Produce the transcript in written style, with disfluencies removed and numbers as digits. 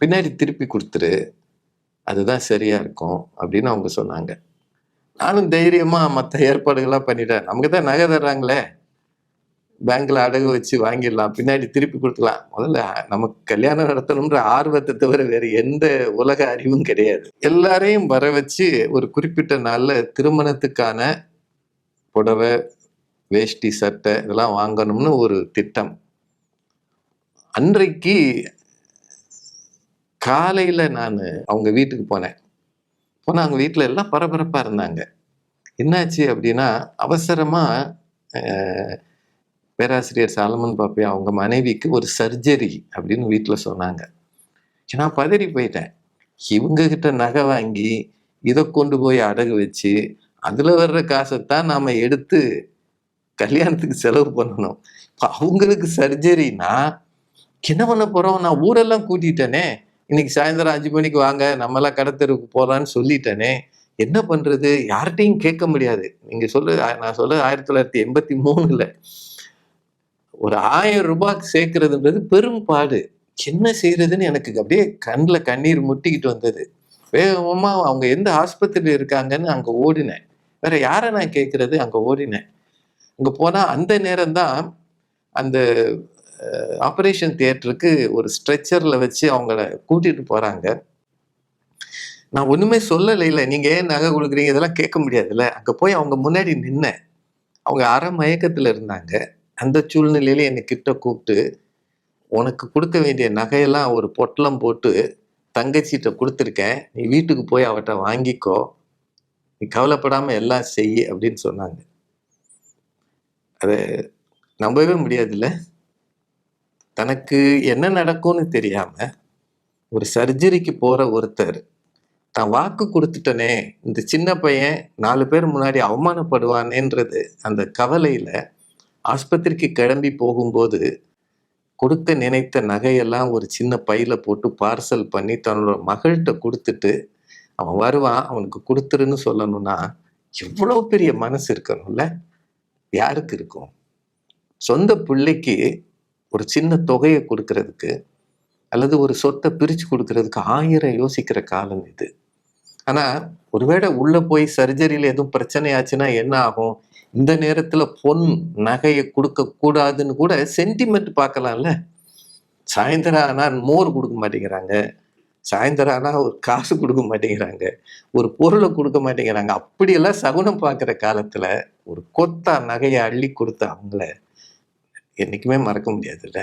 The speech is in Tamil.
பின்னாடி திருப்பி குடுத்துரு. அதுதான் சரியா இருக்கும்." அப்படின்னு அவங்க சொன்னாங்க. நானும் தைரியமா மத்த ஏற்பாடுகள்லாம் பண்ணிட்டேன். நமக்கு தான் நகை தர்றாங்களே! பேங்க்ல அடகு வச்சு வாங்கிடலாம். பின்னாடி திருப்பி குடுத்துக்கலாம். முதல்ல நமக்கு கல்யாணம் நடத்தணும்ன்ற ஆர்வத்த தவிர வேற எந்த உலக அறிவும் கிடையாது. எல்லாரையும் வர வச்சு ஒரு குறிப்பிட்ட நாள்ல திருமணத்துக்கான புடவை, வேஷ்டி, சட்டை இதெல்லாம் வாங்கணும்னு ஒரு திட்டம். அன்றைக்கு காலையில நானு அவங்க வீட்டுக்கு போனேன். போனா அவங்க வீட்ல எல்லாம் பரபரப்பா இருந்தாங்க. என்னாச்சு அப்படின்னா, அவசரமா அ பேராசிரியர் சாலமன் பாப்பையா அவங்க மனைவிக்கு ஒரு சர்ஜரி அப்படின்னு வீட்ல சொன்னாங்க. நான் பதறி போயிட்டேன். இவங்க கிட்ட நகை வாங்கி, இத கொண்டு போய் அடகு வச்சு, அதுல வர்ற காசத்தான் நாம எடுத்து கல்யாணத்துக்கு செலவு பண்ணணும். இப்ப அவங்களுக்கு சர்ஜரின்னா, என்ன பண்ண போறோம்? நான் ஊரெல்லாம் கூட்டிட்டேனே! இன்னைக்கு சாயந்தரம் 5 மணிக்கு வாங்க, நம்மலாம் கடத்தெருவுக்கு போலான்னு சொல்லிட்டேனே! என்ன பண்றது? யார்ட்டயும் கேட்க முடியாது. நீங்க நான் சொல்றது 1983ல. ஒரு ரூ. 1000 சேர்க்கிறதுன்றது பெரும் பாடு. என்ன செய்றதுன்னு எனக்கு அப்படியே கண்ல கண்ணீர் முட்டிக்கிட்டு வந்தது. வேகமா அவங்க எந்த ஆஸ்பத்திரியில இருக்காங்கன்னு அங்க ஓடினேன். வேற யார நான் கேட்கிறது? அங்க ஓடினேன். அங்க போனா அந்த நேரம் தான் அந்த ஆப்பரேஷன் தியேட்டருக்கு ஒரு ஸ்ட்ரெச்சர்ல வச்சு அவங்கள கூட்டிட்டு போறாங்க. நான் ஒண்ணுமே சொல்லலைல. நீங்க ஏன் நகை குடுக்குறீங்க? இதெல்லாம் கேட்க முடியாதுல்ல. அங்க போய் அவங்க முன்னாடி நின்னேன். அவங்க அரை மயக்கத்துல இருந்தாங்க. அந்த சூழ்நிலையில என்ன கிட்ட கூப்ட்டு, "உனக்கு குடுக்க வேண்டிய நகையெல்லாம் ஒரு பொட்டலம் போட்டு தங்கச்சிட்ட குடுத்துருக்கேன். நீ வீட்டுக்கு போய் அவட்ட வாங்கிக்கோ. நீ கவலைப்படாம எல்லாம் செய்யி" அப்படின்னு சொன்னாங்க. அத நம்பவே முடியாதுல்ல. தனக்கு என்ன நடக்கும்னு தெரியாம, ஒரு சர்ஜரிக்கு போற ஒருத்தர், தான் வாக்கு குடுத்துட்டனே, இந்த சின்ன பையன் 4 பேர் முன்னாடி அவமானப்படுவானேன்றது அந்த கவலையில ஆஸ்பத்திரிக்கு கிளம்பி போகும்போது, கொடுக்க நினைத்த நகையெல்லாம் ஒரு சின்ன பையில போட்டு பார்சல் பண்ணி தன்னோட மகள்ட்ட குடுத்துட்டு, அவன் வருவான், அவனுக்கு குடுத்துருன்னு சொல்லணும்னா, எவ்வளவு பெரிய மனசு இருக்கணும்ல? யாருக்கு இருக்கும்? சொந்த பிள்ளைக்கு ஒரு சின்ன தொகைய குடுக்குறதுக்கு, அல்லது ஒரு சொத்த பிரிச்சு குடுக்குறதுக்கு 1000 யோசிக்கிற காலம் இது. ஆனா, ஒருவேள உள்ள போய் சர்ஜரியில எதுவும் பிரச்சனை ஆச்சுன்னா என்ன ஆகும்? இந்த நேரத்துல பொன், நகைய குடுக்கக் கூடாதுன்னு கூட சென்டிமெண்ட் பார்க்கலாம்ல. சாயந்தரம் ஆனா மோர் குடுக்க மாட்டேங்கிறாங்க. சாயந்தரம் ஆனா ஒரு காசு குடுக்க மாட்டேங்கிறாங்க. ஒரு பொருள குடுக்க மாட்டேங்கிறாங்க. அப்படியெல்லாம் சகுனம் பார்க்கிற காலத்துல, ஒரு கொத்தா நகைய அள்ளி குடுத்த அவங்கள என்னைக்குமே மறக்க முடியாதுல்ல.